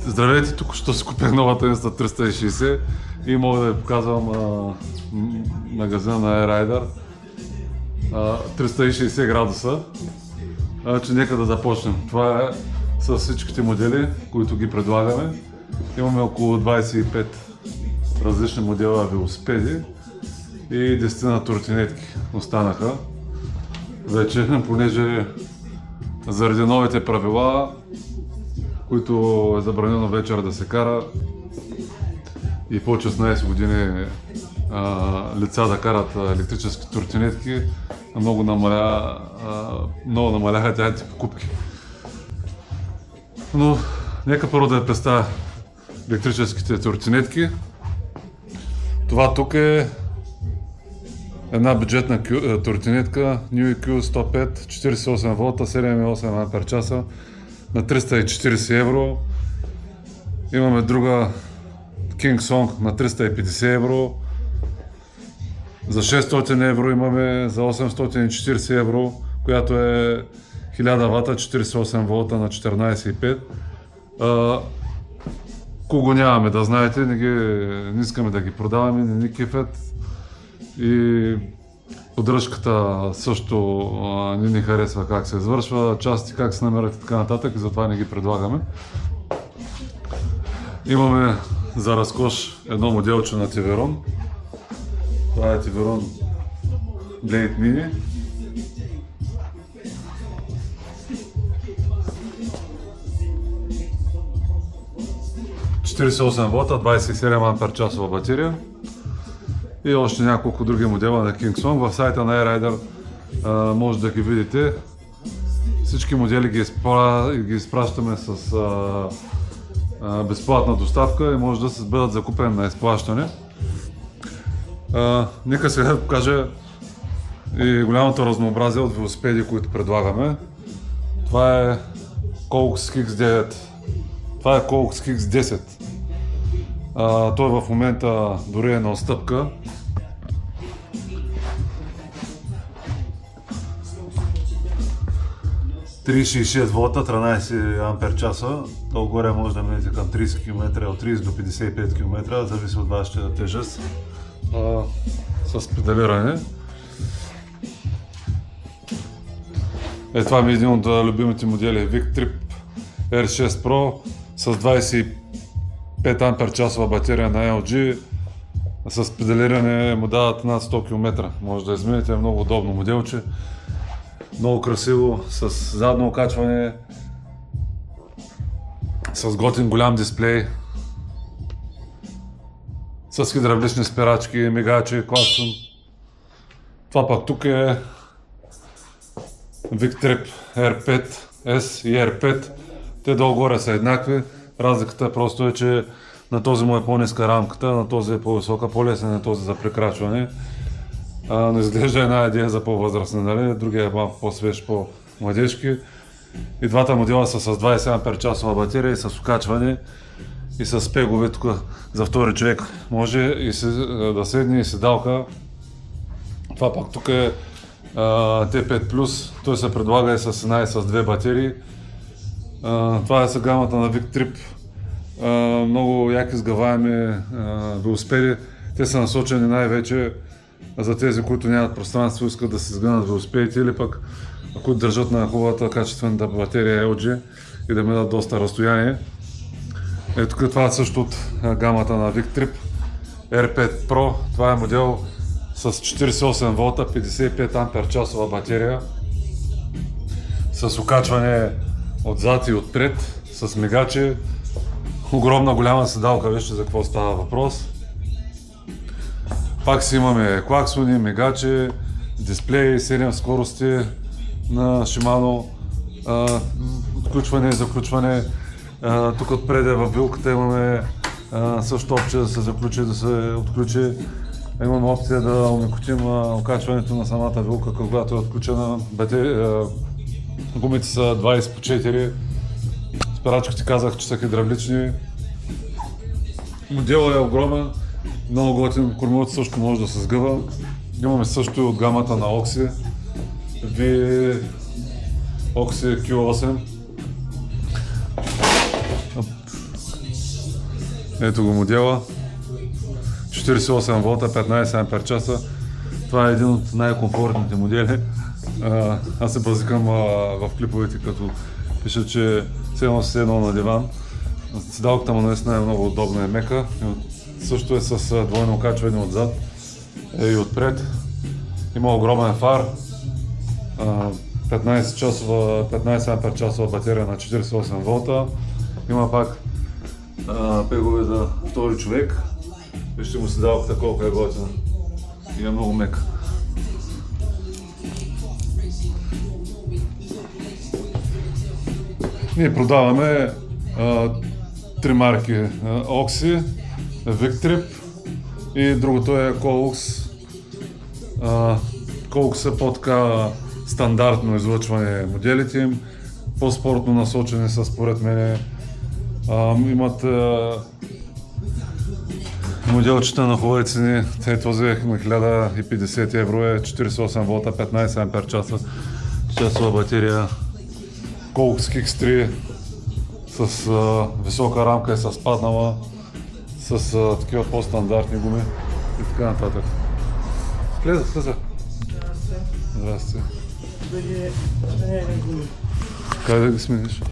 Здравейте, тук що си купих новата Insta360 и мога да ви показвам магазина на AirRider. 360 градуса. Че нека да започнем. Това е с всичките модели, които ги предлагаме. Имаме около 25 различни модела велосипеди и 10 на тротинетки останаха. Вече, понеже заради новите правила, които е забранено вечер да се кара и по 16 години лица да карат електрически тротинетки, много намаляха тяхните покупки. Но нека първо да представя електрическите тротинетки. Това тук е една бюджетна тротинетка NewEQ 105, 48 волта, 7,8 ампер часа на 340 евро. Имаме друга King Song на 350 евро. За 600 евро имаме за 840 евро, която е 1000 вата, 48 волта на 14,5. Кого нямаме, да знаете, не искаме да ги продаваме, не ни кефят. И поддръжката също не ни харесва как се извършва, части как се намерят и така нататък, и затова не ги предлагаме. Имаме за разкош едно моделче на Tiveron. Това е Tiveron Blade Mini. волта, 27 ампер часова батерия. И още няколко други модела на King Song. В сайта на AirRider може да ги видите. Всички модели ги изпращаме с безплатна доставка и може да се бъдат закупени на изплащане. Нека сега да покажа и голямото разнообразие от велосипеди, които предлагаме. Това е Colex X9. Това е Colex X10. Той в момента дори е на отстъпка. ...36 волта, 13 ампер часа. Долу-горе може да минете към 30 км, от 30 до 55 км, зависи от вашата тежест. С педалиране. Това ми е един от любимите модели Victrip R6 Pro с 25 ампер часова батерия на LG. С педалиране му дават над 100 км. Може да измините, е много удобно моделче. Много красиво, с задно окачване, с готин голям дисплей, с хидравлични спирачки, мигачи, клаксон. Това пак тук е Victrip R5S и R5. Те долу-горе са еднакви. Разликата просто е, че на този му е по-ниска рамката, на този е по-висока, по-лесен е този за прекрачване. Но изглежда една идея за по-възрастни, нали? Другия е малко по-свеж, по-младежки. И двата модела са с 20 ампер часова батерия и с окачване и с пегове тук за втори човек. Може и да седне и седалка. Това пак тук е T5+, той се предлага и с една и с две батерии. Това е са гамата на Victrip. Много яки сгъваеми велосипеди. Те са насочени най-вече за тези, които нямат пространство, искат да се сгънат велосипедите, или пък които държат на хубавата качествената батерия LG и да минат доста разстояние. Тук това е също от гамата на Victrip R5 Pro. Това е модел с 48 волта, 55 ампер часова батерия, с окачване отзад и отпред, с мигачи, огромна голяма седалка, вижте за какво става въпрос. Пак си имаме клаксони, мигачи, дисплеи, 7 скорости на Shimano, отключване и заключване. Тук отпред в вилката имаме също опция да се заключи и да се отключи. Имаме опция да омекотим окачването на самата вилка, когато е отключена. Гумите са 20 по 4. Спирачките казах, че са хидравлични. Моделът е огромен. Много готин, кормилото също може да се сгъва. Имаме също и от гамата на Oxy. Oxy Q8. Ето го модела. 48 волта, 15 ампер часа. Това е един от най-комфортните модели. Аз се базикам в клиповете, като пиша, че цено се едно на диван. Седалката му наистина е много удобна и мека. Също е с двойно окачване отзад и отпред. Има огромен фар. 15 ампер часова батерия на 48 волта. Има пак пегове за втори човек. Вижте му седалката колко е готина. И е много мека. Ние продаваме три марки. Oxy, Victrip и другото е Colux. Colux е по-така стандартно излъчване моделите им. По-спортно насочени са според мен. Имат моделчета на хубави цени. Този е на 1050 евро, е 48 волта, 15 ампер часа, часова батерия. Colux X3 с висока рамка и с паднала, с такива по-стандартни гуми и така нататък. Влеза. Здрасти. Как да ги смениш?